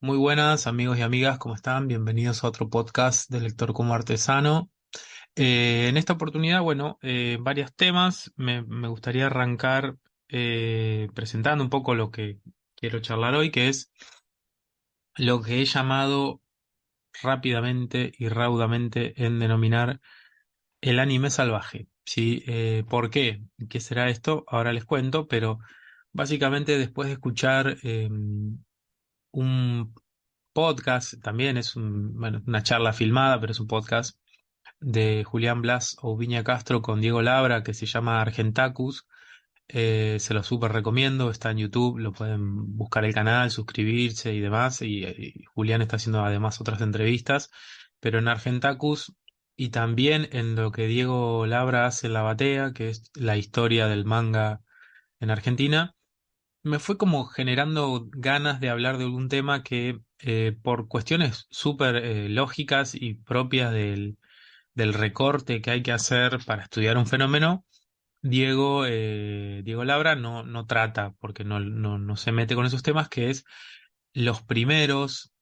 Muy buenas amigos y amigas, ¿cómo están? Bienvenidos a otro podcast de Lector como Artesano. En esta oportunidad, varios temas. Me gustaría arrancar presentando un poco lo que quiero charlar hoy, que es lo que he llamado rápidamente y raudamente en denominar el anime salvaje. ¿Sí? ¿Por qué? ¿Qué será esto? Ahora les cuento, pero básicamente después de escuchar un podcast, también es una charla filmada, pero es un podcast de Julián Blas Oubiña Castro con Diego Labra que se llama Argentacus. Se lo súper recomiendo, está en YouTube, lo pueden buscar el canal, suscribirse y demás. Y Julián está haciendo además otras entrevistas, pero en Argentacus y también en lo que Diego Labra hace en La Batea, que es la historia del manga en Argentina, me fue como generando ganas de hablar de algún tema que por cuestiones súper lógicas y propias del recorte que hay que hacer para estudiar un fenómeno, Diego Labra no trata, porque no se mete con esos temas, que es los primeros,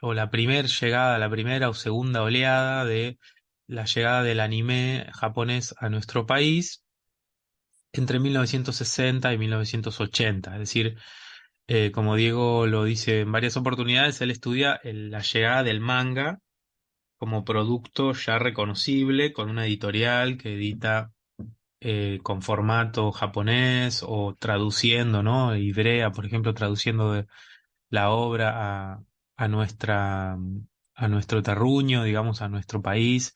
o la primer llegada, la primera o segunda oleada de la llegada del anime japonés a nuestro país entre 1960 y 1980. Es decir, como Diego lo dice en varias oportunidades, él estudia la llegada del manga como producto ya reconocible con una editorial que edita con formato japonés o traduciendo, ¿no? Ibrea, por ejemplo, traduciendo la obra a nuestro terruño, digamos, a nuestro país,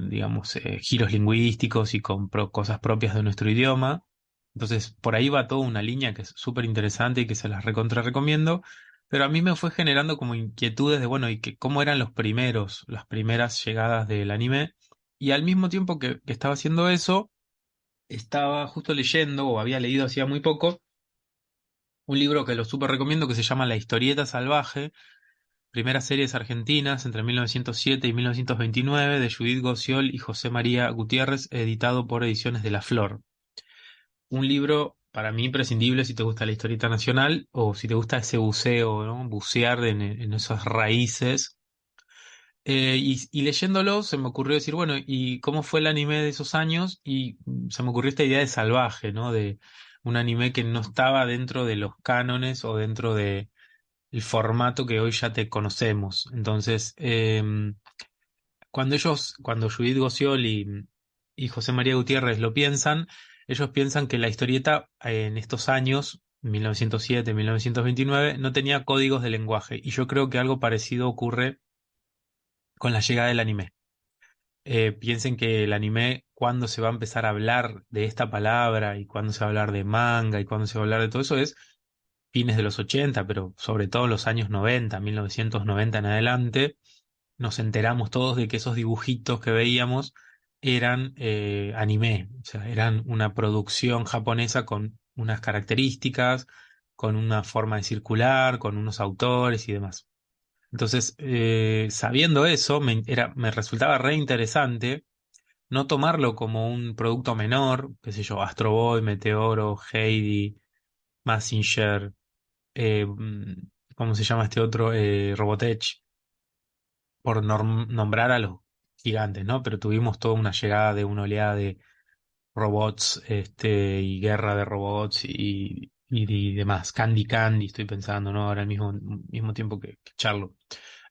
digamos, giros lingüísticos y con cosas propias de nuestro idioma. Entonces, por ahí va toda una línea que es súper interesante y que se las recontra recomiendo. Pero a mí me fue generando como inquietudes de, bueno, y que cómo eran las primeras llegadas del anime. Y al mismo tiempo que estaba haciendo eso, estaba justo leyendo, o había leído hacía muy poco, un libro que lo súper recomiendo que se llama La Historieta Salvaje, primeras series argentinas entre 1907 y 1929 de Judith Gossiol y José María Gutiérrez, editado por Ediciones de La Flor. Un libro para mí imprescindible si te gusta la historieta nacional o si te gusta ese buceo, ¿no? Bucear en esas raíces. Y leyéndolo se me ocurrió decir, bueno, ¿y cómo fue el anime de esos años? Y se me ocurrió esta idea de salvaje, ¿no? De un anime que no estaba dentro de los cánones o dentro de el formato que hoy ya te conocemos. Entonces, cuando Judith Gossiol y José María Gutiérrez lo piensan, ellos piensan que la historieta en estos años, 1907, 1929, no tenía códigos de lenguaje. Y yo creo que algo parecido ocurre con la llegada del anime. Piensen que el anime, cuando se va a empezar a hablar de esta palabra y cuando se va a hablar de manga y cuando se va a hablar de todo eso es fines de los 80, pero sobre todo en los años 90, 1990 en adelante, nos enteramos todos de que esos dibujitos que veíamos eran anime, o sea, eran una producción japonesa con unas características, con una forma de circular, con unos autores y demás. Entonces, sabiendo eso, me resultaba re interesante no tomarlo como un producto menor, qué sé yo, Astro Boy, Meteoro, Heidi, Mazinger, ¿cómo se llama este otro? Robotech, por nombrar a los gigantes, ¿no? Pero tuvimos toda una llegada de una oleada de robots, y guerra de robots y demás. Candy Candy, estoy pensando, ¿no? Ahora al mismo tiempo que Charlo.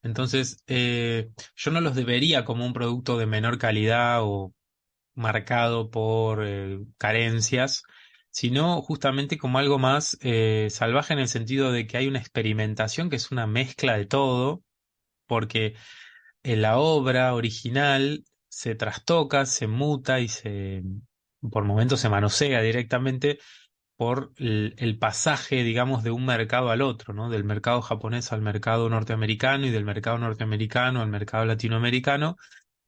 Entonces, yo no los debería como un producto de menor calidad o marcado por carencias, sino justamente como algo más salvaje en el sentido de que hay una experimentación que es una mezcla de todo, porque en la obra original se trastoca, se muta y por momentos se manosea directamente por el pasaje, digamos, de un mercado al otro, ¿no? Del mercado japonés al mercado norteamericano y del mercado norteamericano al mercado latinoamericano.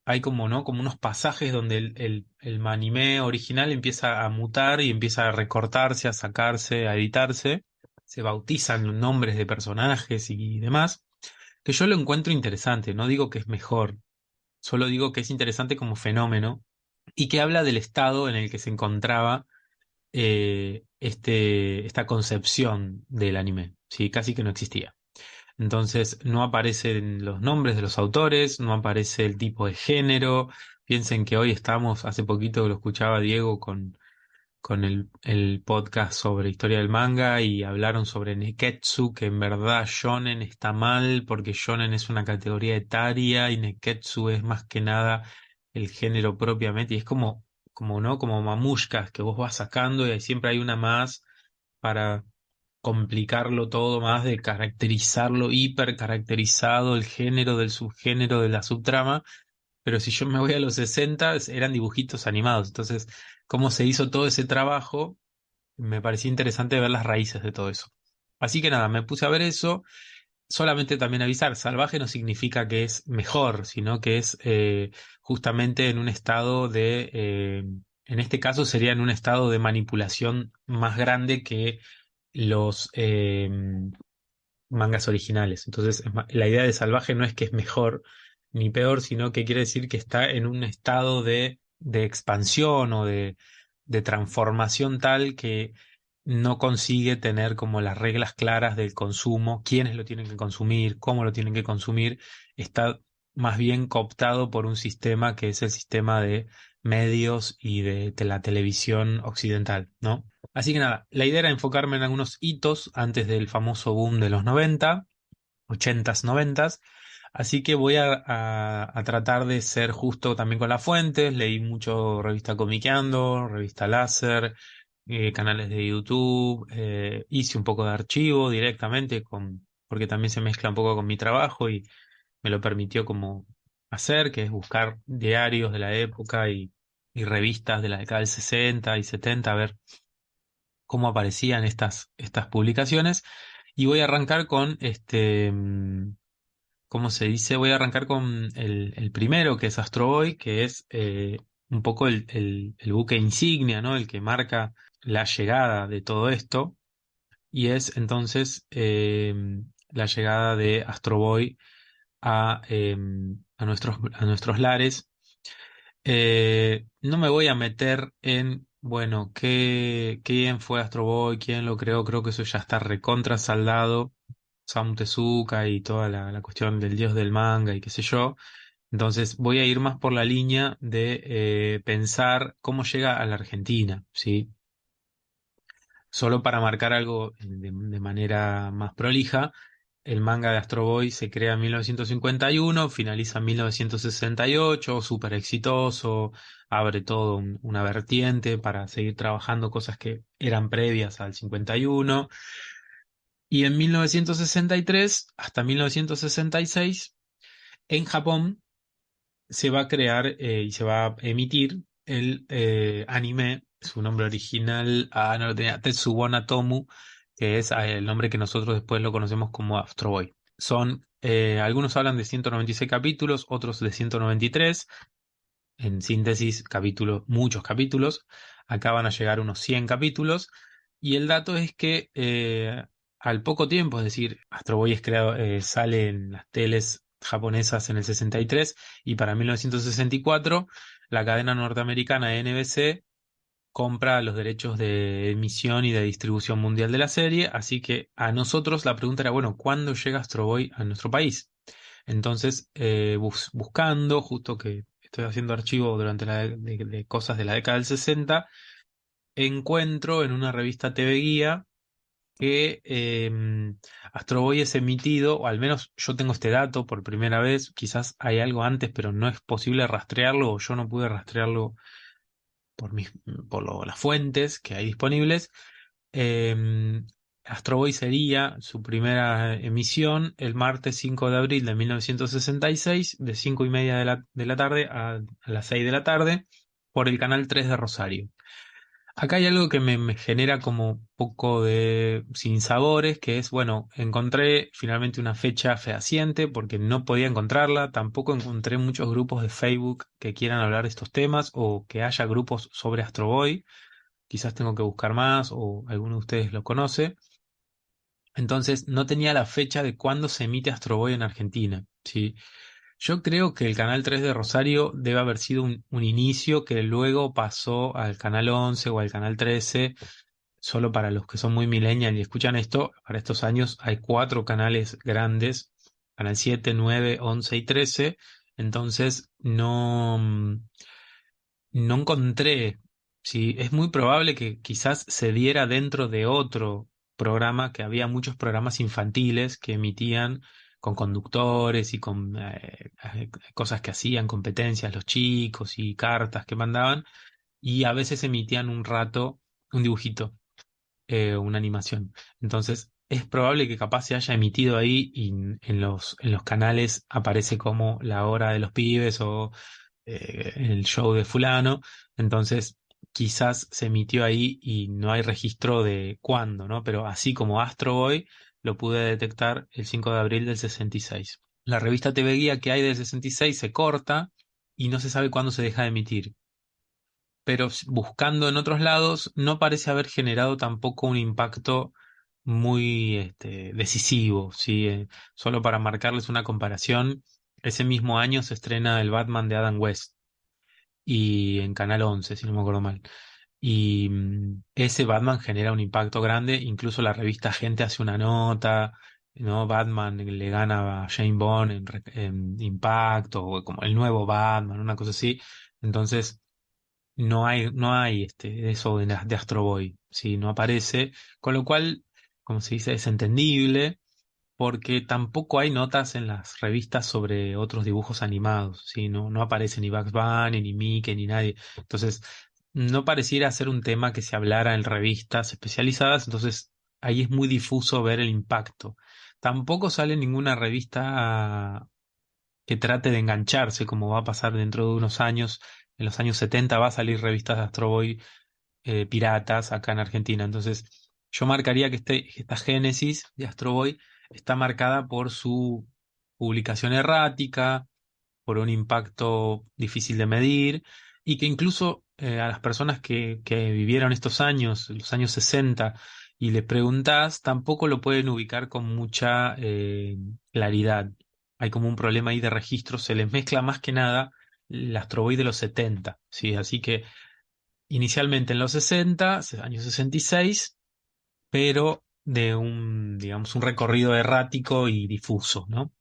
Hay como, ¿no? Como unos pasajes donde el anime original empieza a mutar y empieza a recortarse, a sacarse, a editarse. Se bautizan nombres de personajes y demás, que yo lo encuentro interesante, no digo que es mejor, solo digo que es interesante como fenómeno y que habla del estado en el que se encontraba esta concepción del anime, ¿sí? Casi que no existía. Entonces no aparecen los nombres de los autores, no aparece el tipo de género. Piensen que hoy estamos, hace poquito lo escuchaba Diego con el podcast sobre historia del manga y hablaron sobre Neketsu, que en verdad shonen está mal porque shonen es una categoría etaria y Neketsu es más que nada el género propiamente y es como no, como mamushkas que vos vas sacando y ahí siempre hay una más para complicarlo todo más de caracterizarlo, hiper caracterizado el género del subgénero de la subtrama, pero si yo me voy a los 60 eran dibujitos animados, entonces cómo se hizo todo ese trabajo, me parecía interesante ver las raíces de todo eso. Así que nada, me puse a ver eso, solamente también avisar, salvaje no significa que es mejor, sino que es justamente en un estado en este caso sería en un estado de manipulación más grande que los mangas originales. Entonces, la idea de salvaje no es que es mejor ni peor, sino que quiere decir que está en un estado de expansión o de transformación tal que no consigue tener como las reglas claras del consumo, quiénes lo tienen que consumir, cómo lo tienen que consumir, está más bien cooptado por un sistema que es el sistema de medios y de la televisión occidental, ¿no? Así que nada, la idea era enfocarme en algunos hitos antes del famoso boom de los 90, 80s, 90s. Así que voy a tratar de ser justo también con las fuentes. Leí mucho revista Comiqueando, revista Láser, canales de YouTube. Hice un poco de archivo directamente porque también se mezcla un poco con mi trabajo y me lo permitió como hacer, que es buscar diarios de la época y revistas de la década del 60 y 70, a ver cómo aparecían estas publicaciones. Y voy a arrancar con ¿cómo se dice? Voy a arrancar con el primero, que es Astro Boy, que es un poco el buque insignia, ¿no? El que marca la llegada de todo esto. Y es entonces la llegada de Astro Boy a nuestros lares. No me voy a meter en, bueno, quién fue Astro Boy, quién lo creó, creo que eso ya está recontra saldado, Osamu Tezuka y toda la cuestión del dios del manga y qué sé yo. Entonces voy a ir más por la línea de pensar cómo llega a la Argentina, ¿sí? Solo para marcar algo de manera más prolija, el manga de Astro Boy se crea en 1951, finaliza en 1968, súper exitoso, abre todo una vertiente para seguir trabajando cosas que eran previas al 51. Y en 1963 hasta 1966, en Japón, se va a crear y se va a emitir el anime, su nombre original, no lo tenía, Tetsubona Tomu, que es el nombre que nosotros después lo conocemos como Astro Boy. Son, algunos hablan de 196 capítulos, otros de 193, en síntesis, capítulos, muchos capítulos. Acá van a llegar unos 100 capítulos. Y el dato es que al poco tiempo, es decir, Astro Boy es creado, sale en las teles japonesas en el 63 y para 1964 la cadena norteamericana NBC compra los derechos de emisión y de distribución mundial de la serie, así que a nosotros la pregunta era, bueno, ¿cuándo llega Astro Boy a nuestro país? Entonces, buscando, justo que estoy haciendo archivo durante de cosas de la década del 60, encuentro en una revista TV Guía que Astro Boy es emitido, o al menos yo tengo este dato por primera vez, quizás hay algo antes, pero no es posible rastrearlo, o yo no pude rastrearlo por las fuentes que hay disponibles. Eh, Astro Boy sería su primera emisión el martes 5 de abril de 1966, de 5:30 de la tarde a las 6 de la tarde, por el canal 3 de Rosario. Acá hay algo que me genera como un poco de sinsabores, que es, bueno, encontré finalmente una fecha fehaciente porque no podía encontrarla, tampoco encontré muchos grupos de Facebook que quieran hablar de estos temas o que haya grupos sobre Astro Boy, quizás tengo que buscar más o alguno de ustedes lo conoce. Entonces no tenía la fecha de cuándo se emite Astro Boy en Argentina, ¿sí? Yo creo que el Canal 3 de Rosario debe haber sido un inicio que luego pasó al Canal 11 o al Canal 13 solo para los que son muy millennial y escuchan esto, para estos años hay cuatro canales grandes, Canal 7, 9, 11 y 13. Entonces no encontré, sí, es muy probable que quizás se diera dentro de otro programa, que había muchos programas infantiles que emitían con conductores y con cosas que hacían, competencias los chicos y cartas que mandaban, y a veces emitían un rato un dibujito, una animación. Entonces, es probable que capaz se haya emitido ahí y en los canales aparece como la hora de los pibes o el show de fulano. Entonces, quizás se emitió ahí y no hay registro de cuándo, ¿no? Pero así como Astro Boy, lo pude detectar el 5 de abril del 66. La revista TV Guía que hay del 66 se corta y no se sabe cuándo se deja de emitir, pero buscando en otros lados no parece haber generado tampoco un impacto muy decisivo, ¿sí? Solo para marcarles una comparación, ese mismo año se estrena el Batman de Adam West y en Canal 11, si no me acuerdo mal. Y ese Batman genera un impacto grande, incluso la revista Gente hace una nota, ¿no? Batman le gana a Jane Bond en impacto, o como el nuevo Batman, una cosa así. Entonces, no hay eso de Astro Boy, ¿sí? No aparece, con lo cual, como se dice, es entendible, porque tampoco hay notas en las revistas sobre otros dibujos animados, ¿sí? No aparece ni Bugs Bunny, ni Mickey, ni nadie. Entonces, no pareciera ser un tema que se hablara en revistas especializadas, entonces ahí es muy difuso ver el impacto. Tampoco sale ninguna revista que trate de engancharse, como va a pasar dentro de unos años. En los años 70 va a salir revistas de Astro Boy piratas acá en Argentina. Entonces, yo marcaría que esta génesis de Astro Boy está marcada por su publicación errática, por un impacto difícil de medir, y que incluso a las personas que vivieron estos años, los años 60, y le preguntás, tampoco lo pueden ubicar con mucha claridad. Hay como un problema ahí de registro, se les mezcla más que nada el Astro Boy de los 70, ¿sí? Así que inicialmente en los 60, años 66, pero de un, digamos, un recorrido errático y difuso, ¿no?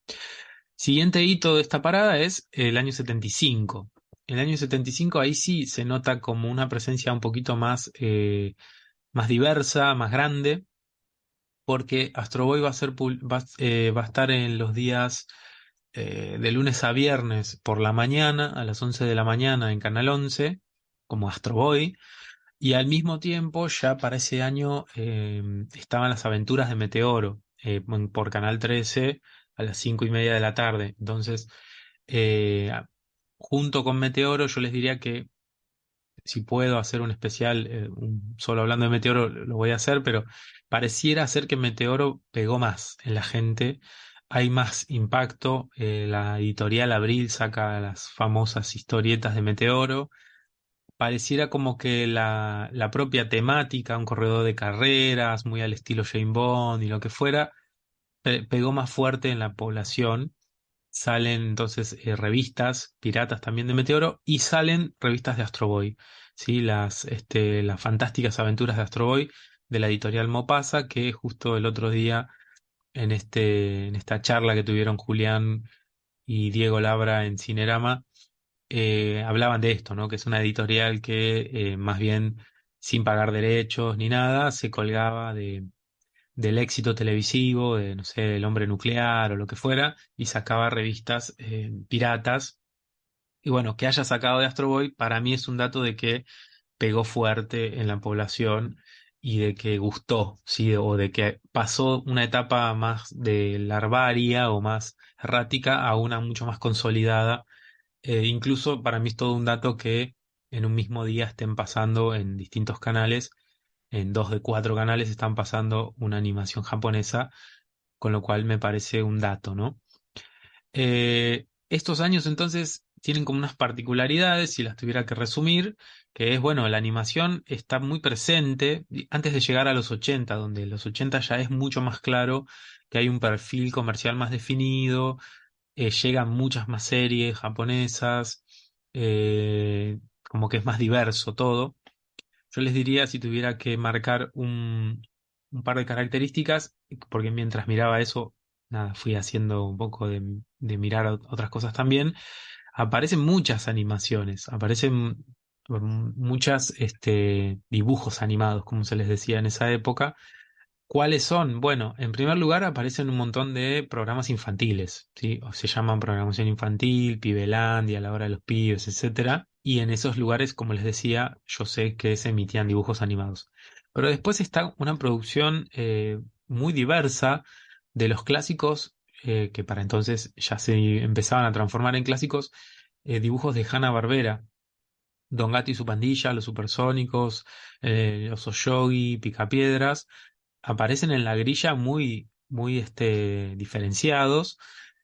Siguiente hito de esta parada es el año 75. El año 75 ahí sí se nota como una presencia un poquito más diversa, más grande, porque Astro Boy va a ser, va a estar en los días de lunes a viernes por la mañana, a las 11 de la mañana en Canal 11, como Astro Boy. Y al mismo tiempo, ya para ese año estaban las aventuras de Meteoro por Canal 13 a las 5:30 de la tarde. Entonces, eh, junto con Meteoro, yo les diría que si puedo hacer un especial, solo hablando de Meteoro, lo voy a hacer, pero pareciera ser que Meteoro pegó más en la gente. Hay más impacto. La editorial Abril saca las famosas historietas de Meteoro. Pareciera como que la propia temática, un corredor de carreras, muy al estilo Jane Bond y lo que fuera, pegó más fuerte en la población. Salen entonces revistas piratas también de Meteoro y salen revistas de Astro Boy, ¿sí? Las fantásticas aventuras de Astro Boy de la editorial Mopasa, que justo el otro día en esta charla que tuvieron Julián y Diego Labra en Cinerama, hablaban de esto, ¿no? Que es una editorial que más bien sin pagar derechos ni nada, se colgaba del éxito televisivo, de, no sé, El Hombre Nuclear o lo que fuera, y sacaba revistas piratas. Y bueno, que haya sacado de Astro Boy, para mí es un dato de que pegó fuerte en la población y de que gustó, ¿sí? O de que pasó una etapa más de larvaria o más errática a una mucho más consolidada. Incluso para mí es todo un dato que en un mismo día estén pasando en distintos canales, en dos de cuatro canales están pasando una animación japonesa, con lo cual me parece un dato, ¿no? Estos años entonces tienen como unas particularidades, si las tuviera que resumir, que es, bueno, la animación está muy presente antes de llegar a los 80, donde los 80 ya es mucho más claro que hay un perfil comercial más definido, llegan muchas más series japonesas, como que es más diverso todo. Yo les diría si tuviera que marcar un par de características, porque mientras miraba eso, nada, fui haciendo un poco de mirar otras cosas también. Aparecen muchas animaciones, aparecen muchas dibujos animados, como se les decía en esa época. ¿Cuáles son? Bueno, en primer lugar aparecen un montón de programas infantiles, ¿sí? O se llaman programación infantil, Pibelandia, La Hora de los Pibes, etcétera. Y en esos lugares, como les decía, yo sé que se emitían dibujos animados. Pero después está una producción muy diversa de los clásicos, que para entonces ya se empezaban a transformar en clásicos, dibujos de Hanna-Barbera. Don Gato y su pandilla, los supersónicos, los Yogi, Picapiedras, aparecen en la grilla muy diferenciados,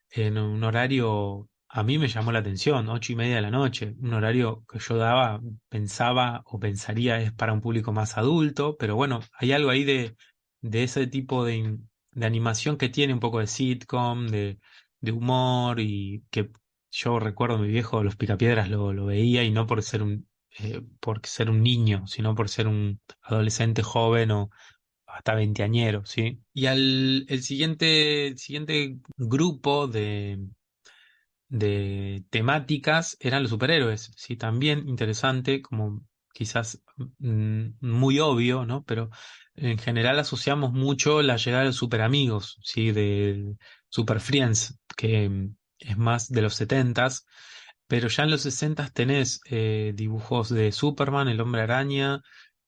en un horario, a mí me llamó la atención, 8:30 de la noche, un horario que yo daba, pensaba o pensaría es para un público más adulto, pero bueno, hay algo ahí de ese tipo de animación que tiene un poco de sitcom, de humor y que yo recuerdo mi viejo, los Picapiedras lo veía y no por ser un niño, sino por ser un adolescente joven o hasta veinteañero, ¿sí? Y el siguiente grupo de temáticas eran los superhéroes, ¿sí? También interesante, como quizás muy obvio, ¿no? Pero en general asociamos mucho la llegada de los superamigos, ¿sí? De Super Friends, que es más de los setentas, pero ya en los sesentas tenés dibujos de Superman, el Hombre Araña,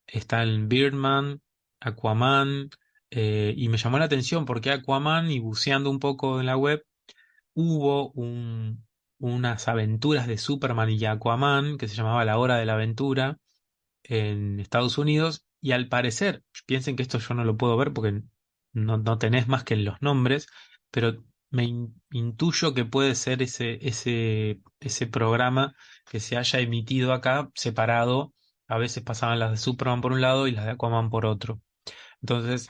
está el Birdman, Aquaman, y me llamó la atención porque Aquaman, y buceando un poco en la web, hubo unas aventuras de Superman y Aquaman que se llamaba La Hora de la Aventura en Estados Unidos, y al parecer, piensen que esto yo no lo puedo ver porque no tenés más que los nombres, pero intuyo que puede ser ese programa que se haya emitido acá separado. A veces pasaban las de Superman por un lado y las de Aquaman por otro. Entonces,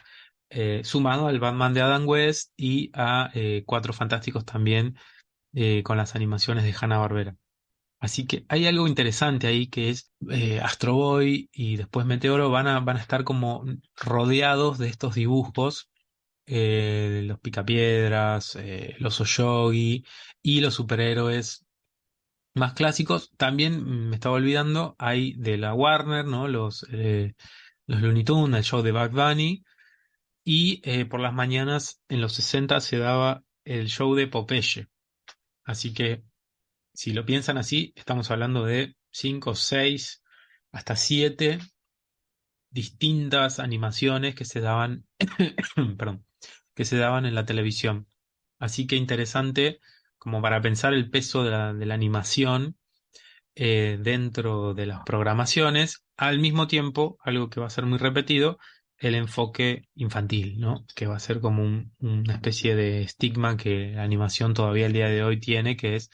sumado al Batman de Adam West y a Cuatro Fantásticos también, con las animaciones de Hanna-Barbera. Así que hay algo interesante ahí que es Astro Boy y después Meteoro van a estar como rodeados de estos dibujos, los Picapiedras, los Oyogi y los superhéroes más clásicos. También me estaba olvidando, hay de la Warner, ¿no? Los Looney Tunes, el show de Bugs Bunny, y por las mañanas en los 60 se daba el show de Popeye. Así que si lo piensan así, estamos hablando de 5, 6, hasta 7 distintas animaciones que se daban, perdón, que se daban en la televisión. Así que interesante como para pensar el peso de la animación dentro de las programaciones, al mismo tiempo, algo que va a ser muy repetido, el enfoque infantil, ¿no? Que va a ser como una especie de estigma que la animación todavía el día de hoy tiene, que es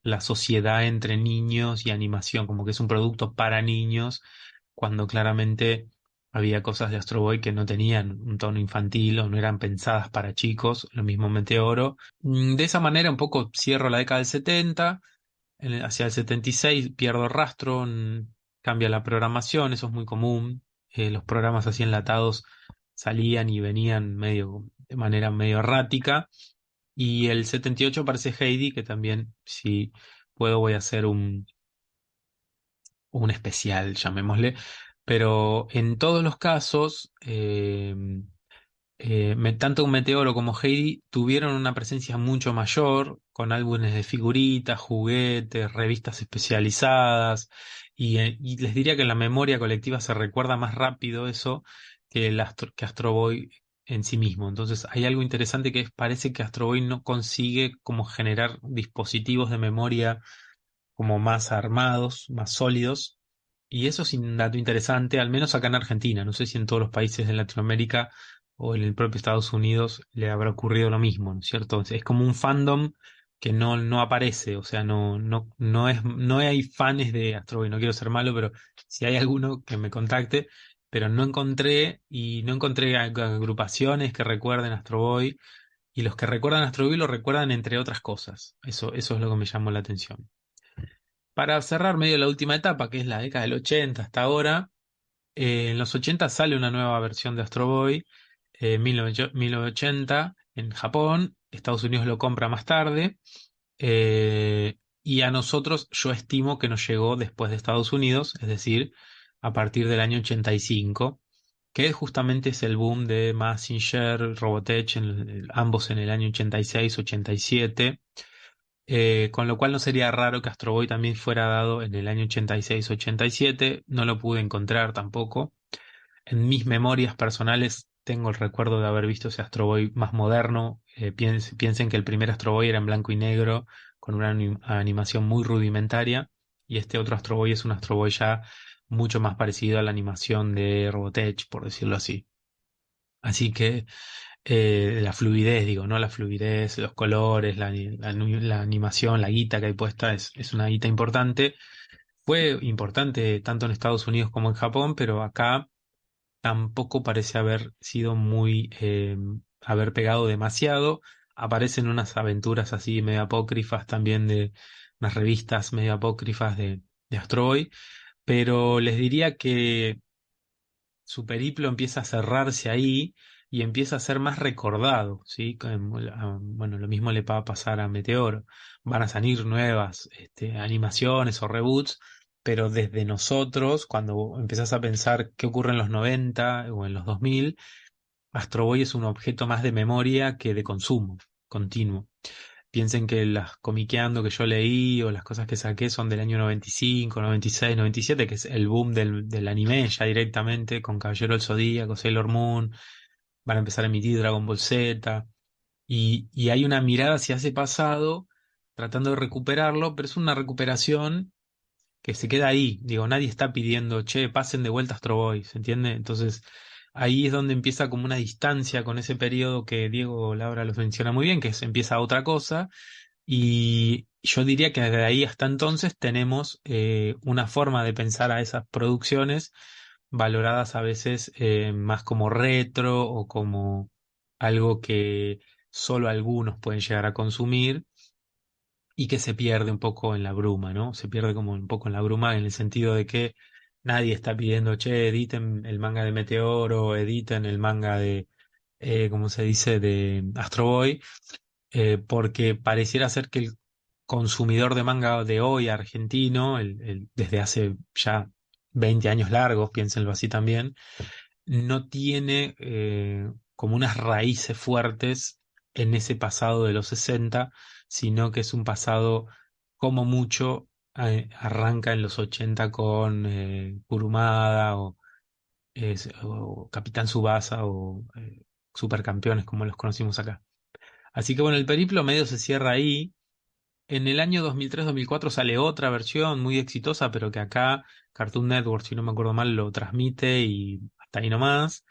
la sociedad entre niños y animación, como que es un producto para niños, cuando claramente había cosas de Astro Boy que no tenían un tono infantil o no eran pensadas para chicos, lo mismo Meteoro. De esa manera un poco cierro la década del 70, hacia el 76 pierdo rastro, cambia la programación, eso es muy común. Los programas así enlatados salían y venían de manera medio errática. Y el 78 aparece Heidi, que también, si puedo, voy a hacer un especial, llamémosle. Pero en todos los casos, tanto Meteoro como Heidi tuvieron una presencia mucho mayor, con álbumes de figuritas, juguetes, revistas especializadas, y les diría que en la memoria colectiva se recuerda más rápido eso que Astro Boy en sí mismo. Entonces hay algo interesante que parece que Astro Boy no consigue como generar dispositivos de memoria como más armados, más sólidos. Y eso es un dato interesante, al menos acá en Argentina. No sé si en todos los países de Latinoamérica o en el propio Estados Unidos le habrá ocurrido lo mismo, ¿no es cierto? Es como un fandom que no aparece, o sea, no hay fans de Astro Boy. No quiero ser malo, pero si hay alguno que me contacte, pero no encontré agrupaciones que recuerden Astro Boy, y los que recuerdan Astro Boy lo recuerdan entre otras cosas. Eso es lo que me llamó la atención. Para cerrar medio la última etapa, que es la década del 80 hasta ahora, En los 80 sale una nueva versión de Astro Boy, 1980 en Japón, Estados Unidos lo compra más tarde, y a nosotros yo estimo que nos llegó después de Estados Unidos, es decir, a partir del año 85, que justamente es el boom de Mazinger, Robotech, ambos en el año 86-87. Con lo cual no sería raro que Astro Boy también fuera dado en el año 86-87. No lo pude encontrar tampoco. En mis memorias personales tengo el recuerdo de haber visto ese Astro Boy más moderno. Piensen que el primer Astro Boy era en blanco y negro, con una animación muy rudimentaria. Y este otro Astro Boy es un Astro Boy ya mucho más parecido a la animación de Robotech, por decirlo así. Así que la fluidez, digo, ¿no? La fluidez, los colores, la animación, la guita que hay puesta es una guita importante. Fue importante tanto en Estados Unidos como en Japón, pero acá tampoco parece haber sido muy, haber pegado demasiado. Aparecen unas aventuras así medio apócrifas también de unas revistas medio apócrifas de Astro Boy, pero les diría que su periplo empieza a cerrarse ahí y empieza a ser más recordado, ¿sí? Bueno, lo mismo le va a pasar a Meteor. Van a salir nuevas animaciones o reboots, pero desde nosotros, cuando empezás a pensar qué ocurre en los 90 o en los 2000, Astro Boy es un objeto más de memoria que de consumo continuo. Piensen que las comiqueando que yo leí o las cosas que saqué son del año 95, 96, 97, que es el boom del anime ya directamente, con Caballero del Zodíaco, Sailor Moon, van a empezar a emitir Dragon Ball Z, y hay una mirada hacia ese pasado tratando de recuperarlo, pero es una recuperación que se queda ahí. Digo, nadie está pidiendo, che, pasen de vuelta Astro Boy, ¿se entiende? Entonces, ahí es donde empieza como una distancia con ese periodo que Diego Laura los menciona muy bien, que empieza otra cosa, y yo diría que desde ahí hasta entonces tenemos una forma de pensar a esas producciones valoradas a veces más como retro o como algo que solo algunos pueden llegar a consumir y que se pierde un poco en la bruma, ¿no? Se pierde como un poco en la bruma en el sentido de que nadie está pidiendo, che, editen el manga de Meteoro, editen el manga de, ¿cómo se dice?, de Astro Boy, porque pareciera ser que el consumidor de manga de hoy argentino, desde hace ya 20 años largos, piénsenlo así también, no tiene como unas raíces fuertes en ese pasado de los 60, sino que es un pasado como mucho arranca en los 80 con Kurumada o Capitán Tsubasa o Supercampeones como los conocimos acá. Así que bueno, el periplo medio se cierra ahí. En el año 2003-2004 sale otra versión muy exitosa, pero que acá Cartoon Network, si no me acuerdo mal, lo transmite y hasta ahí nomás.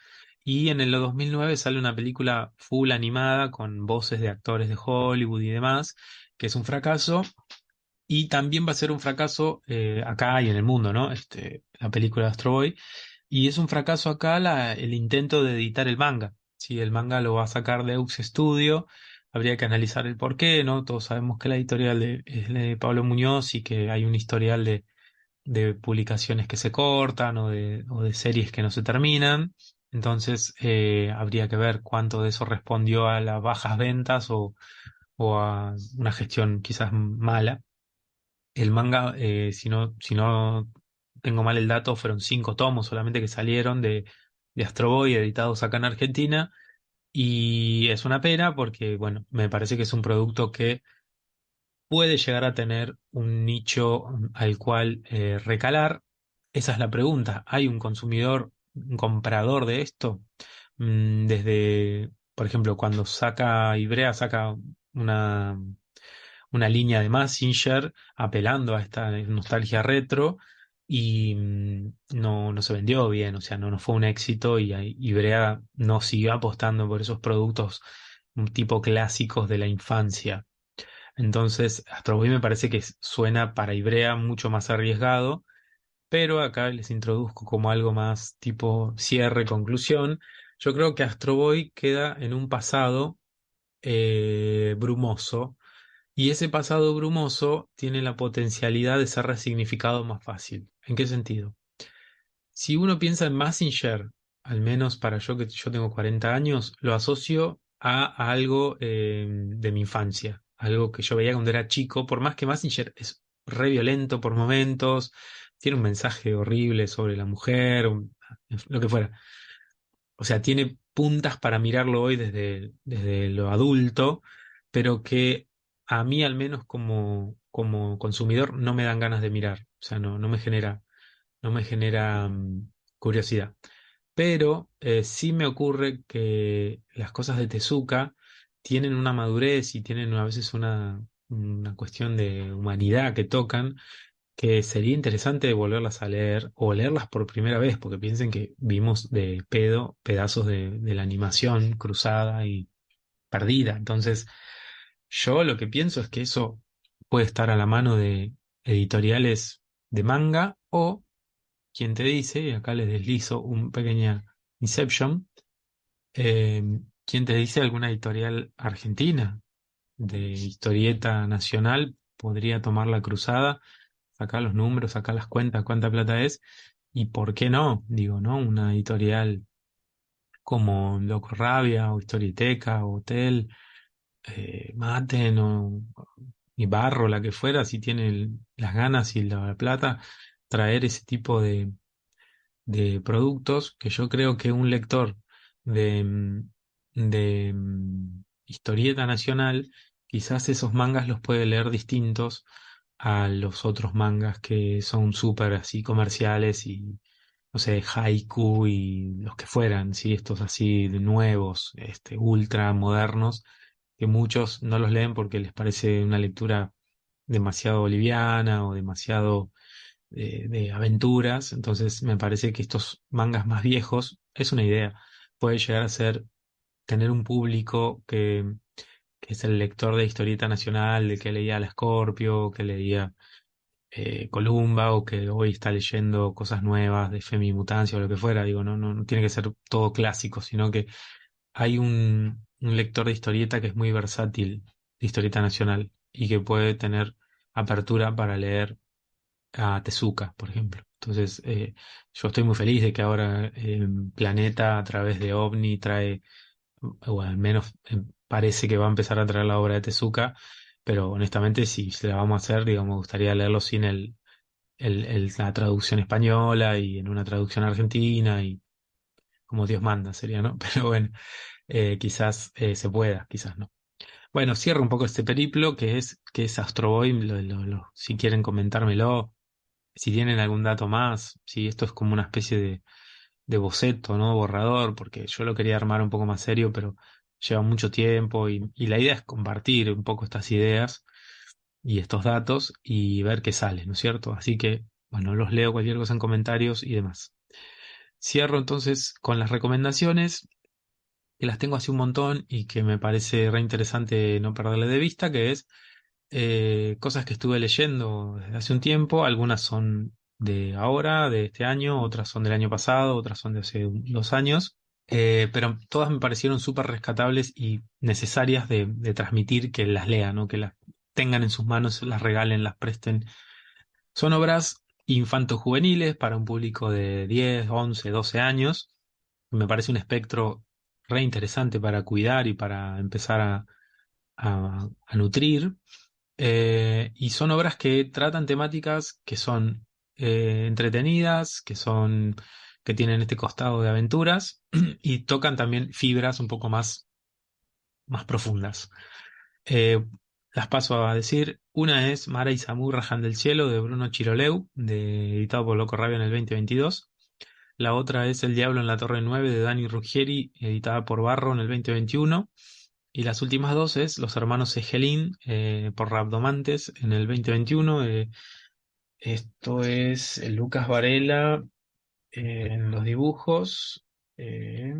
Y en el 2009 sale una película full animada con voces de actores de Hollywood y demás, que es un fracaso. Y también va a ser un fracaso acá y en el mundo, ¿no? La película de Astro Boy. Y es un fracaso acá el intento de editar el manga. Si el manga lo va a sacar de Ux Studio, habría que analizar el por qué, ¿no? Todos sabemos que la editorial es de Pablo Muñoz y que hay un historial de publicaciones que se cortan o de series que no se terminan. Entonces, habría que ver cuánto de eso respondió a las bajas ventas o a una gestión quizás mala. El manga, si no tengo mal el dato, fueron 5 tomos solamente que salieron de Astro Boy editados acá en Argentina. Y es una pena porque, bueno, me parece que es un producto que puede llegar a tener un nicho al cual recalar. Esa es la pregunta. ¿Hay un consumidor, un comprador de esto? Desde, por ejemplo, cuando Ibrea saca una una línea de Mazinger apelando a esta nostalgia retro y no se vendió bien, o sea, no fue un éxito y Brea no siguió apostando por esos productos un tipo clásicos de la infancia. Entonces, Astro Boy me parece que suena para Ibrea mucho más arriesgado, pero acá les introduzco como algo más tipo cierre, conclusión. Yo creo que Astro Boy queda en un pasado brumoso y ese pasado brumoso tiene la potencialidad de ser resignificado más fácil. ¿En qué sentido? Si uno piensa en Mazinger, al menos para yo que yo tengo 40 años, lo asocio a algo de mi infancia, algo que yo veía cuando era chico, por más que Mazinger es re violento por momentos, tiene un mensaje horrible sobre la mujer, lo que fuera. O sea, tiene puntas para mirarlo hoy desde lo adulto, pero que a mí al menos como consumidor no me dan ganas de mirar. O sea, no me genera curiosidad. Pero sí me ocurre que las cosas de Tezuka tienen una madurez y tienen a veces una cuestión de humanidad que tocan, que sería interesante volverlas a leer o leerlas por primera vez, porque piensen que vimos de pedo pedazos de la animación cruzada y perdida. Entonces, yo lo que pienso es que eso puede estar a la mano de editoriales de manga o quien te dice, y acá les deslizo un pequeña Inception, eh, quien te dice alguna editorial argentina de historieta nacional podría tomar la cruzada, sacar los números, sacar las cuentas, cuánta plata es, y por qué no, digo, ¿no? Una editorial como Loco Rabia o Historieteca o Hotel, Maten o y Barro, la que fuera, si tiene las ganas y la plata, traer ese tipo de productos que yo creo que un lector de historieta nacional, quizás esos mangas los puede leer distintos a los otros mangas que son súper así comerciales y, no sé, Haiku y los que fueran, ¿sí? Estos así de nuevos, ultra modernos, que muchos no los leen porque les parece una lectura demasiado liviana o demasiado de aventuras. Entonces me parece que estos mangas más viejos, es una idea, puede llegar a ser tener un público que es el lector de historieta nacional, de que leía La Scorpio, que leía Columba, o que hoy está leyendo cosas nuevas de Femimutancia o lo que fuera. Digo, no tiene que ser todo clásico, sino que hay un lector de historieta que es muy versátil, de historieta nacional, y que puede tener apertura para leer a Tezuka, por ejemplo. Entonces, yo estoy muy feliz de que ahora Planeta a través de OVNI trae, o al menos parece que va a empezar a traer la obra de Tezuka, pero honestamente si se la vamos a hacer, digamos, me gustaría leerlo sin la traducción española y en una traducción argentina y como Dios manda sería, ¿no? Pero bueno, quizás se pueda, quizás no. Bueno, cierro un poco este periplo que es Astro Boy, si quieren comentármelo, si tienen algún dato más, si esto es como una especie de boceto, ¿no? Borrador, porque yo lo quería armar un poco más serio, pero lleva mucho tiempo y la idea es compartir un poco estas ideas y estos datos y ver qué sale, ¿no es cierto? Así que, bueno, los leo cualquier cosa en comentarios y demás. Cierro entonces con las recomendaciones, que las tengo así un montón y que me parece re interesante no perderle de vista, que es cosas que estuve leyendo desde hace un tiempo. Algunas son de ahora, de este año, otras son del año pasado, otras son de hace 2 años. Pero todas me parecieron súper rescatables y necesarias de transmitir, que las lean, ¿no? Que las tengan en sus manos, las regalen, las presten. Son obras infanto-juveniles para un público de 10, 11, 12 años. Me parece un espectro re interesante para cuidar y para empezar a nutrir. Y son obras que tratan temáticas que son entretenidas, que tienen este costado de aventuras y tocan también fibras un poco más profundas. Eh, las paso a decir. Una es Mara y Samu Rajan del Cielo de Bruno Chiroleu, editado por Loco Rabia en el 2022. La otra es El Diablo en la Torre 9 de Dani Ruggieri, editada por Barro en el 2021. Y las últimas dos es Los Hermanos Egelín, por Rabdomantes en el 2021. Esto es Lucas Varela en los dibujos, eh,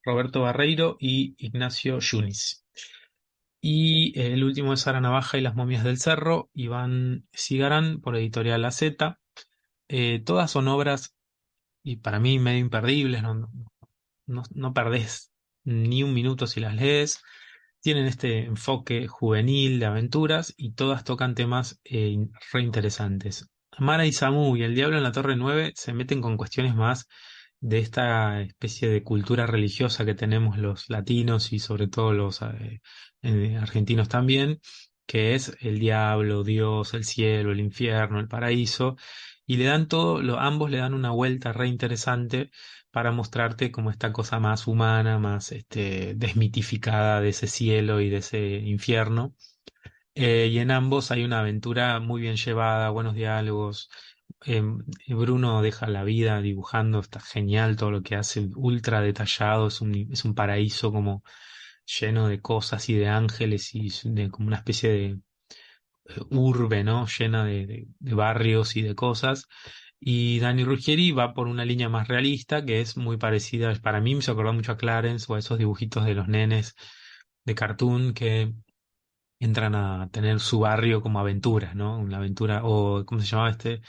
Roberto Barreiro y Ignacio Yunis. Y el último es Sara Navaja y las momias del cerro, Iván Sigarán por Editorial AZ. Todas son obras, y para mí medio imperdibles, no perdés ni un minuto si las lees. Tienen este enfoque juvenil de aventuras y todas tocan temas re interesantes. Mara y Samu y el Diablo en la Torre 9 se meten con cuestiones más de esta especie de cultura religiosa que tenemos los latinos y sobre todo los argentinos también, que es el diablo, Dios, el cielo, el infierno, el paraíso, y le dan todo, ambos le dan una vuelta re interesante para mostrarte como esta cosa más humana, más desmitificada de ese cielo y de ese infierno. Y en ambos hay una aventura muy bien llevada, buenos diálogos. Bruno deja la vida dibujando, está genial todo lo que hace, ultra detallado, es un paraíso como lleno de cosas y de ángeles y de como una especie de urbe, ¿no? Llena de barrios y de cosas. Y Dani Ruggieri va por una línea más realista que es muy parecida, para mí me hizo acordar mucho a Clarence o a esos dibujitos de los nenes de cartoon que entran a tener su barrio como aventuras, ¿no? Una aventura, o ¿cómo se llamaba este?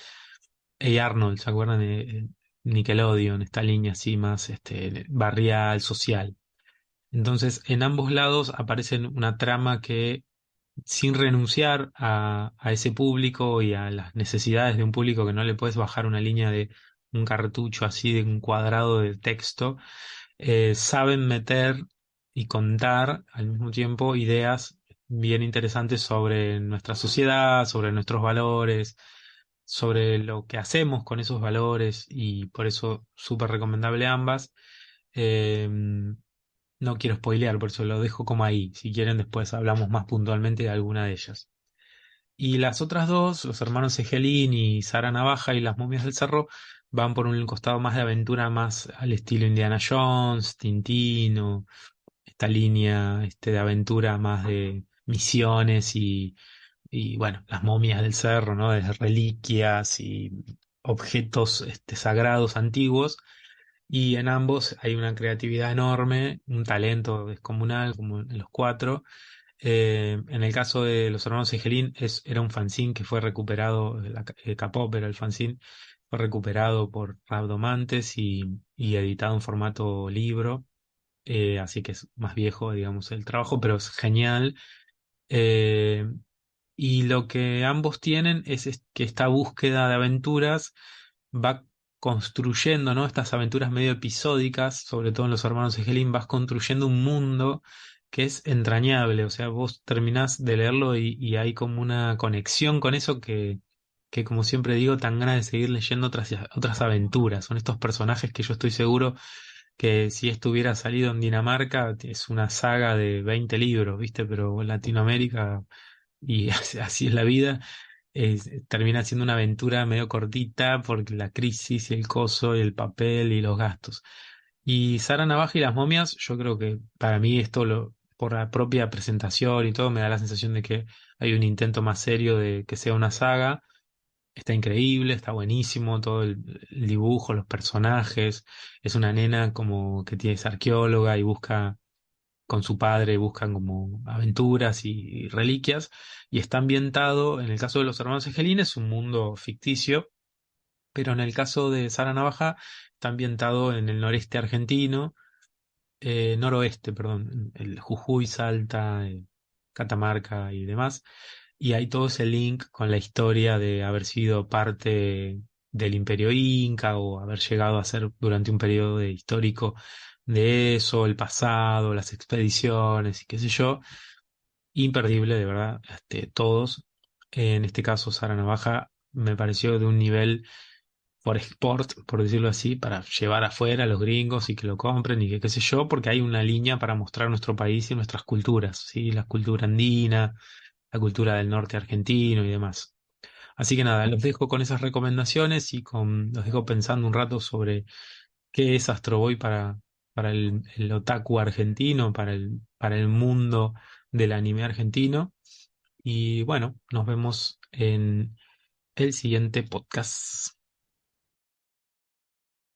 Hey Arnold, ¿se acuerdan de Nickelodeon? Esta línea así más barrial, social. Entonces, en ambos lados aparece una trama que, sin renunciar a ese público y a las necesidades de un público que no le puedes bajar una línea de un cartucho así de un cuadrado de texto, saben meter y contar al mismo tiempo ideas bien interesantes sobre nuestra sociedad, sobre nuestros valores, sobre lo que hacemos con esos valores y por eso súper recomendable ambas. Eh, no quiero spoilear, por eso lo dejo como ahí. Si quieren después hablamos más puntualmente de alguna de ellas. Y las otras dos, los hermanos Egelín y Sara Navaja y las momias del cerro, van por un costado más de aventura, más al estilo Indiana Jones, Tintín, o esta línea de aventura más de misiones y bueno, las momias del cerro, ¿no? De reliquias y objetos sagrados antiguos. Y en ambos hay una creatividad enorme, un talento descomunal, como en los cuatro. En el caso de los hermanos Egelín, era un fanzine que fue recuperado, K-pop era el fanzine, fue recuperado por Rabdomantes y editado en formato libro, así que es más viejo, digamos, el trabajo, pero es genial. Eh, y lo que ambos tienen es que esta búsqueda de aventuras va construyendo, ¿no? Estas aventuras medio episódicas, sobre todo en los hermanos Egelin, vas construyendo un mundo que es entrañable. O sea, vos terminás de leerlo y hay como una conexión con eso que como siempre digo, tan ganas de seguir leyendo otras aventuras. Son estos personajes que yo estoy seguro que si esto hubiera salido en Dinamarca, es una saga de 20 libros, ¿viste? Pero en Latinoamérica y así es la vida, termina siendo una aventura medio cortita porque la crisis y el coso y el papel y los gastos. Y Sara Navaja y las momias, yo creo que para mí por la propia presentación y todo, me da la sensación de que hay un intento más serio de que sea una saga. Está increíble, está buenísimo, todo el dibujo, los personajes. Es una nena como que es arqueóloga y busca con su padre, buscan como aventuras y reliquias, y está ambientado, en el caso de los hermanos Egelín, es un mundo ficticio, pero en el caso de Sara Navaja, está ambientado en el noreste argentino, noroeste, perdón, el Jujuy, Salta, Catamarca y demás, y hay todo ese link con la historia de haber sido parte del Imperio Inca o haber llegado a ser durante un periodo histórico de eso, el pasado, las expediciones y qué sé yo. Imperdible, de verdad, todos. En este caso, Sara Navaja me pareció de un nivel por export, por decirlo así, para llevar afuera a los gringos y que lo compren y que qué sé yo, porque hay una línea para mostrar nuestro país y nuestras culturas, ¿sí? La cultura andina, la cultura del norte argentino y demás. Así que nada, los dejo con esas recomendaciones y los dejo pensando un rato sobre qué es Astro Boy para el otaku argentino, para el mundo del anime argentino. Y bueno, nos vemos en el siguiente podcast.